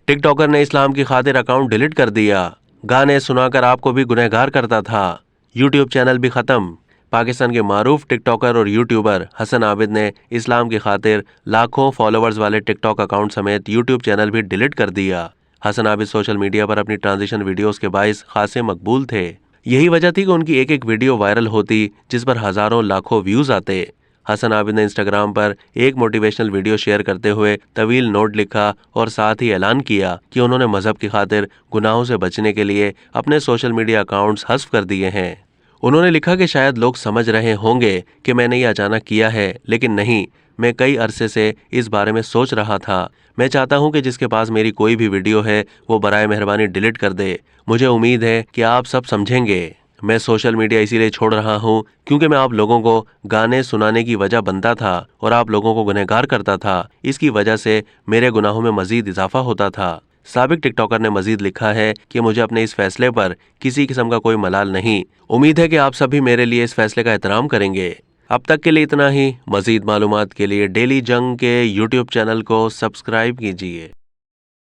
टिक talker ने इस्लाम की खातिर अकाउंट डिलीट कर दिया। गाने सुनाकर आपको भी गुनहगार करता था। यूट्यूब चैनल भी खत्म। पाकिस्तान के मारूफ टिकटॉकर और यूट्यूबर हसन आबिद ने इस्लाम की खातिर लाखों फॉलोअर्स वाले टिकटॉक अकाउंट समेत यूट्यूब चैनल भी डिलीट कर दिया। हसन आबिद सोशल मीडिया पर अपनी ट्रांजिशन वीडियोस के बाइस खासे मकबूल थे। यही वजह थी कि उनकी एक एक वीडियो वायरल होती, जिस पर हजारों लाखों व्यूज आते। हसन आबिद ने इंस्टाग्राम पर एक मोटिवेशनल वीडियो शेयर करते हुए तवील नोट लिखा और साथ ही ऐलान किया कि उन्होंने मजहब की खातिर गुनाहों से बचने के लिए अपने सोशल मीडिया अकाउंट्स हस्फ कर दिए हैं। उन्होंने लिखा कि शायद लोग समझ रहे होंगे कि मैंने ये अचानक किया है, लेकिन नहीं, मैं कई अरसे से इस बारे में सोच रहा था। मैं चाहता हूं कि जिसके पास मेरी कोई भी वीडियो है वो बराए मेहरबानी डिलीट कर दे। मुझे उम्मीद है कि आप सब समझेंगे। मैं सोशल मीडिया इसीलिए छोड़ रहा हूं क्योंकि मैं आप लोगों को गाने सुनाने की वजह बनता था और आप लोगों को गुनहगार करता था। इसकी वजह से मेरे गुनाहों में मजीद इजाफा होता था। साबिक टिकटॉकर ने मजीद लिखा है कि मुझे अपने इस फैसले पर किसी किस्म का कोई मलाल नहीं। उम्मीद है कि आप सभी मेरे लिए इस फैसले का एहतराम करेंगे। अब तक के लिए इतना ही। मजीद मालूमात के लिए डेली जंग के यूट्यूब चैनल को सब्सक्राइब कीजिए।